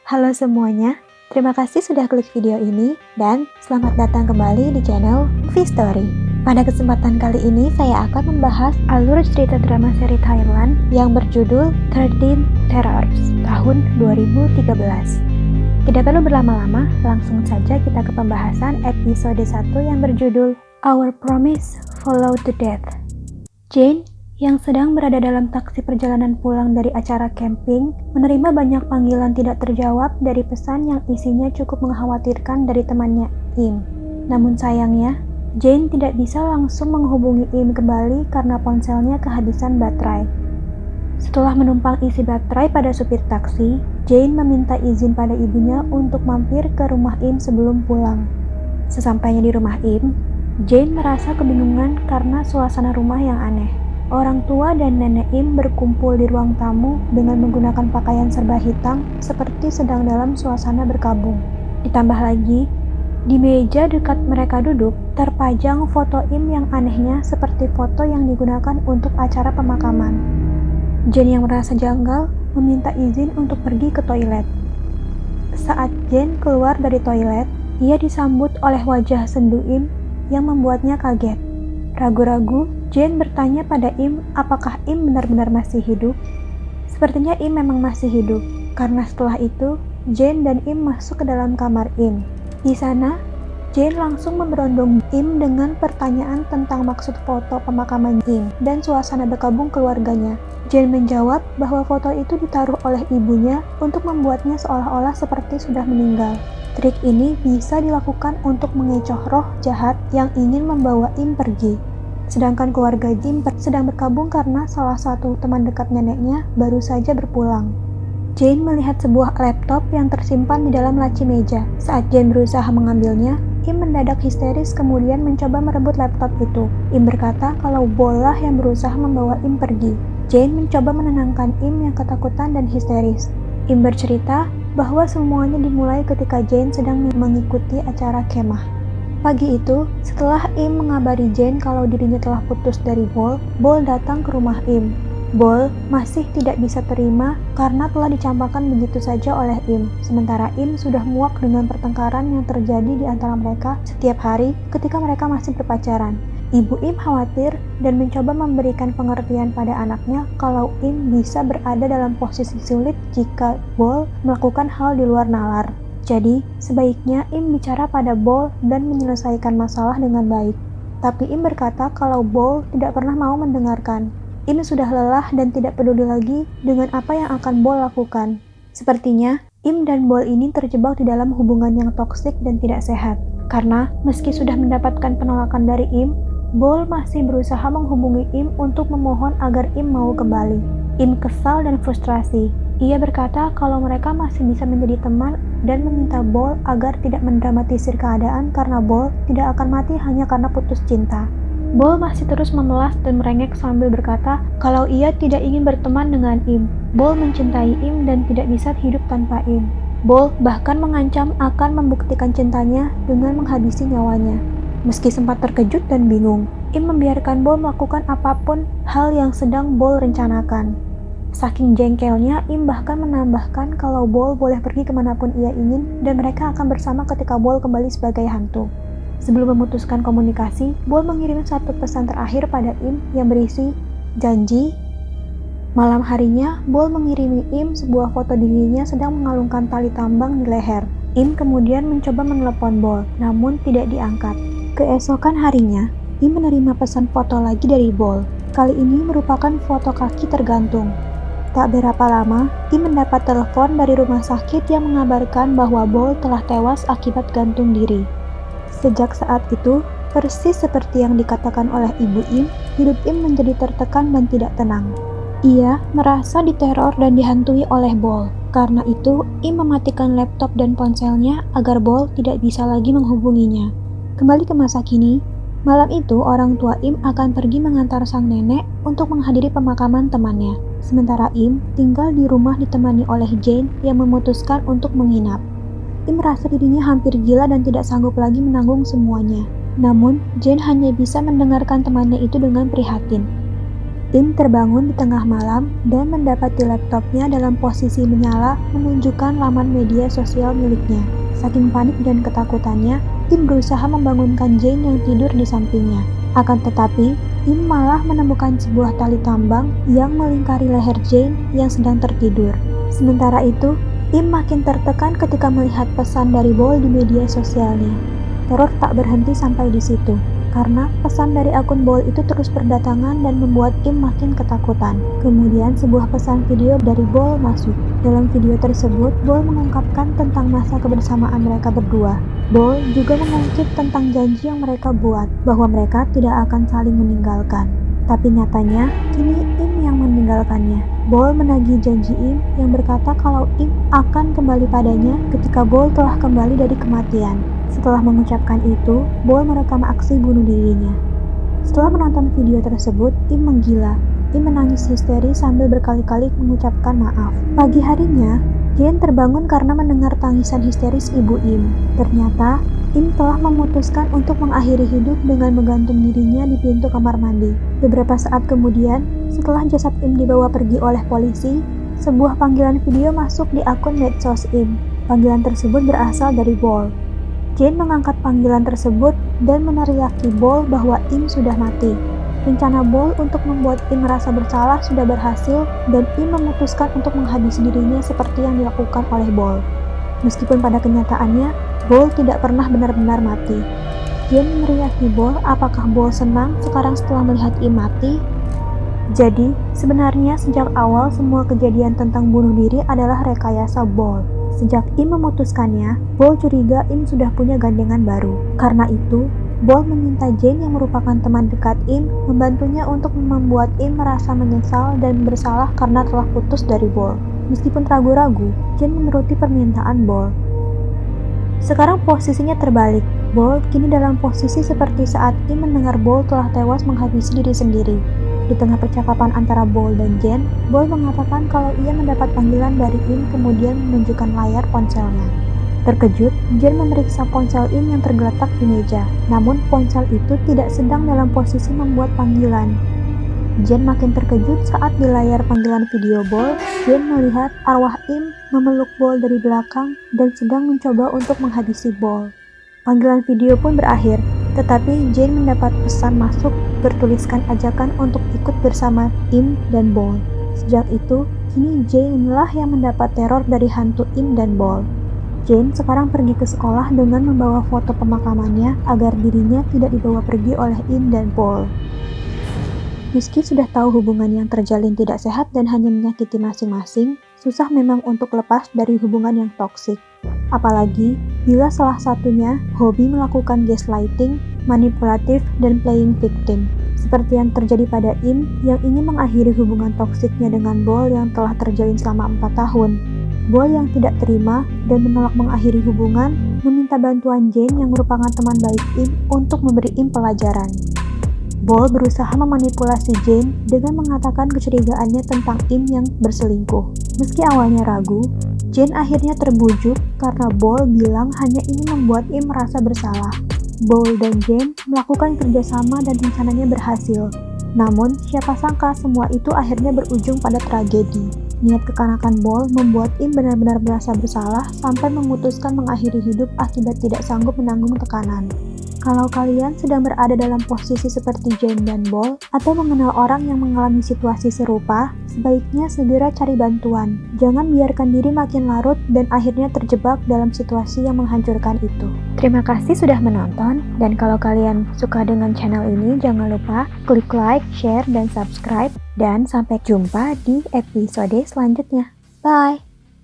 Halo semuanya, terima kasih sudah klik video ini dan selamat datang kembali di channel Movie Story. Pada kesempatan kali ini saya akan membahas alur cerita drama seri Thailand yang berjudul 13 Terrors tahun 2013. Tidak perlu berlama-lama, langsung saja kita ke pembahasan episode 1 yang berjudul Our Promise Follow to Death. Jane yang sedang berada dalam taksi perjalanan pulang dari acara camping, menerima banyak panggilan tidak terjawab dari pesan yang isinya cukup mengkhawatirkan dari temannya, Im. Namun sayangnya, Jane tidak bisa langsung menghubungi Im kembali karena ponselnya kehabisan baterai. Setelah menumpang isi baterai pada supir taksi, Jane meminta izin pada ibunya untuk mampir ke rumah Im sebelum pulang. Sesampainya di rumah Im, Jane merasa kebingungan karena suasana rumah yang aneh. Orang tua dan nenek Im berkumpul di ruang tamu dengan menggunakan pakaian serba hitam seperti sedang dalam suasana berkabung. Ditambah lagi, di meja dekat mereka duduk terpajang foto Im yang anehnya seperti foto yang digunakan untuk acara pemakaman. Jane yang merasa janggal meminta izin untuk pergi ke toilet. Saat Jane keluar dari toilet, ia disambut oleh wajah sendu Im yang membuatnya kaget. Ragu-ragu, Jane bertanya pada Im apakah Im benar-benar masih hidup. Sepertinya Im memang masih hidup, karena setelah itu, Jane dan Im masuk ke dalam kamar Im. Di sana, Jane langsung memberondong Im dengan pertanyaan tentang maksud foto pemakaman Im dan suasana berkabung keluarganya. Jane menjawab bahwa foto itu ditaruh oleh ibunya untuk membuatnya seolah-olah seperti sudah meninggal. Trik ini bisa dilakukan untuk mengecoh roh jahat yang ingin membawa Im pergi. Sedangkan keluarga Im sedang berkabung karena salah satu teman dekat neneknya baru saja berpulang. Jane melihat sebuah laptop yang tersimpan di dalam laci meja. Saat Jane berusaha mengambilnya, Im mendadak histeris kemudian mencoba merebut laptop itu. Im berkata kalau bola yang berusaha membawa Im pergi. Jane mencoba menenangkan Im yang ketakutan dan histeris. Im bercerita bahwa semuanya dimulai ketika Jane sedang mengikuti acara kemah. Pagi itu, setelah Im mengabari Jane kalau dirinya telah putus dari Bol datang ke rumah Im. Bol masih tidak bisa terima karena telah dicampakkan begitu saja oleh Im, sementara Im sudah muak dengan pertengkaran yang terjadi di antara mereka setiap hari ketika mereka masih berpacaran. Ibu Im khawatir dan mencoba memberikan pengertian pada anaknya kalau Im bisa berada dalam posisi sulit jika Bol melakukan hal di luar nalar. Jadi, sebaiknya Im bicara pada Bol dan menyelesaikan masalah dengan baik. Tapi Im berkata kalau Bol tidak pernah mau mendengarkan. Im sudah lelah dan tidak peduli lagi dengan apa yang akan Bol lakukan. Sepertinya, Im dan Bol ini terjebak di dalam hubungan yang toksik dan tidak sehat. Karena, meski sudah mendapatkan penolakan dari Im, Bol masih berusaha menghubungi Im untuk memohon agar Im mau kembali. Im kesal dan frustrasi. Ia berkata kalau mereka masih bisa menjadi teman dan meminta Bol agar tidak mendramatisir keadaan karena Bol tidak akan mati hanya karena putus cinta. Bol masih terus memelas dan merengek sambil berkata kalau ia tidak ingin berteman dengan Im. Bol mencintai Im dan tidak bisa hidup tanpa Im. Bol bahkan mengancam akan membuktikan cintanya dengan menghabisi nyawanya. Meski sempat terkejut dan bingung, Im membiarkan Bol melakukan apapun hal yang sedang Bol rencanakan. Saking jengkelnya, Im bahkan menambahkan kalau Bol boleh pergi kemanapun ia ingin dan mereka akan bersama ketika Bol kembali sebagai hantu. Sebelum memutuskan komunikasi, Bol mengirim satu pesan terakhir pada Im yang berisi, janji. Malam harinya, Bol mengirimi Im sebuah foto dirinya sedang mengalungkan tali tambang di leher. Im kemudian mencoba menelepon Bol, namun tidak diangkat. Keesokan harinya, Im menerima pesan foto lagi dari Bol. Kali ini merupakan foto kaki tergantung. Tak berapa lama, Im mendapat telepon dari rumah sakit yang mengabarkan bahwa Bol telah tewas akibat gantung diri. Sejak saat itu, persis seperti yang dikatakan oleh ibu Im, hidup Im menjadi tertekan dan tidak tenang. Ia merasa diteror dan dihantui oleh Bol. Karena itu, Im mematikan laptop dan ponselnya agar Bol tidak bisa lagi menghubunginya. Kembali ke masa kini, malam itu orang tua Im akan pergi mengantar sang nenek untuk menghadiri pemakaman temannya. Sementara Im tinggal di rumah ditemani oleh Jane yang memutuskan untuk menginap. Im merasa dirinya hampir gila dan tidak sanggup lagi menanggung semuanya. Namun, Jane hanya bisa mendengarkan temannya itu dengan prihatin. Im terbangun di tengah malam dan mendapati laptopnya dalam posisi menyala menunjukkan laman media sosial miliknya. Saking panik dan ketakutannya, Im berusaha membangunkan Jane yang tidur di sampingnya. Akan tetapi, Im malah menemukan sebuah tali tambang yang melingkari leher Jane yang sedang tertidur. Sementara itu, Im makin tertekan ketika melihat pesan dari Bol di media sosialnya. Teror tak berhenti sampai di situ, karena pesan dari akun Bol itu terus berdatangan dan membuat Im makin ketakutan. Kemudian sebuah pesan video dari Bol masuk. Dalam video tersebut, Bol mengungkapkan tentang masa kebersamaan mereka berdua. Bol juga mengungkit tentang janji yang mereka buat, bahwa mereka tidak akan saling meninggalkan. Tapi nyatanya, kini Im yang meninggalkannya. Bol menagih janji Im yang berkata kalau Im akan kembali padanya ketika Bol telah kembali dari kematian. Setelah mengucapkan itu, Bol merekam aksi bunuh dirinya. Setelah menonton video tersebut, Im menggila. Im menangis histeris sambil berkali-kali mengucapkan maaf. Pagi harinya, Jane terbangun karena mendengar tangisan histeris ibu Im. Ternyata, Im telah memutuskan untuk mengakhiri hidup dengan menggantung dirinya di pintu kamar mandi. Beberapa saat kemudian, setelah jasad Im dibawa pergi oleh polisi, sebuah panggilan video masuk di akun medsos Im. Panggilan tersebut berasal dari Bol. Jane mengangkat panggilan tersebut dan meneriaki Bol bahwa Im sudah mati. Rencana Bol untuk membuat Im merasa bersalah sudah berhasil dan Im memutuskan untuk menghabisi dirinya seperti yang dilakukan oleh Bol. Meskipun pada kenyataannya, Bol tidak pernah benar-benar mati. Jane meneriaki Bol apakah Bol senang sekarang setelah melihat Im mati. Jadi, sebenarnya sejak awal semua kejadian tentang bunuh diri adalah rekayasa Bol. Sejak Im memutuskannya, Bol curiga Im sudah punya gandengan baru. Karena itu, Bol meminta Jane yang merupakan teman dekat Im membantunya untuk membuat Im merasa menyesal dan bersalah karena telah putus dari Bol. Meskipun ragu-ragu, Jane menuruti permintaan Bol. Sekarang posisinya terbalik. Bol kini dalam posisi seperti saat Im mendengar Bol telah tewas menghabisi diri sendiri. Di tengah percakapan antara Bol dan Jane, Bol mengatakan kalau ia mendapat panggilan dari Im kemudian menunjukkan layar ponselnya. Terkejut, Jane memeriksa ponsel Im yang tergeletak di meja. Namun ponsel itu tidak sedang dalam posisi membuat panggilan. Jane makin terkejut saat di layar panggilan video Bol, Jane melihat arwah Im memeluk Bol dari belakang dan sedang mencoba untuk menghabisi Bol. Panggilan video pun berakhir, tetapi Jane mendapat pesan masuk bertuliskan ajakan untuk ikut bersama Im dan Bol. Sejak itu, kini Jane lah yang mendapat teror dari hantu Im dan Bol. Jane sekarang pergi ke sekolah dengan membawa foto pemakamannya agar dirinya tidak dibawa pergi oleh Im dan Bol. Meski sudah tahu hubungan yang terjalin tidak sehat dan hanya menyakiti masing-masing, susah memang untuk lepas dari hubungan yang toksik. Apalagi bila salah satunya hobi melakukan gaslighting, manipulatif, dan playing victim. Seperti yang terjadi pada Im yang ingin mengakhiri hubungan toksiknya dengan Bol yang telah terjalin selama 4 tahun. Bol yang tidak terima dan menolak mengakhiri hubungan, meminta bantuan Jane yang merupakan teman baik Im untuk memberi Im pelajaran. Bol berusaha memanipulasi Jane dengan mengatakan kecurigaannya tentang Im yang berselingkuh. Meski awalnya ragu, Jane akhirnya terbujuk karena Bol bilang hanya ingin membuat Im merasa bersalah. Bol dan Jane melakukan kerjasama dan rencananya berhasil. Namun, siapa sangka semua itu akhirnya berujung pada tragedi. Niat kekanakan Bol membuat Im benar-benar merasa bersalah sampai memutuskan mengakhiri hidup akibat tidak sanggup menanggung tekanan. Kalau kalian sedang berada dalam posisi seperti Jane dan Bol, atau mengenal orang yang mengalami situasi serupa, sebaiknya segera cari bantuan. Jangan biarkan diri makin larut dan akhirnya terjebak dalam situasi yang menghancurkan itu. Terima kasih sudah menonton, dan kalau kalian suka dengan channel ini, jangan lupa klik like, share, dan subscribe. Dan sampai jumpa di episode selanjutnya. Bye!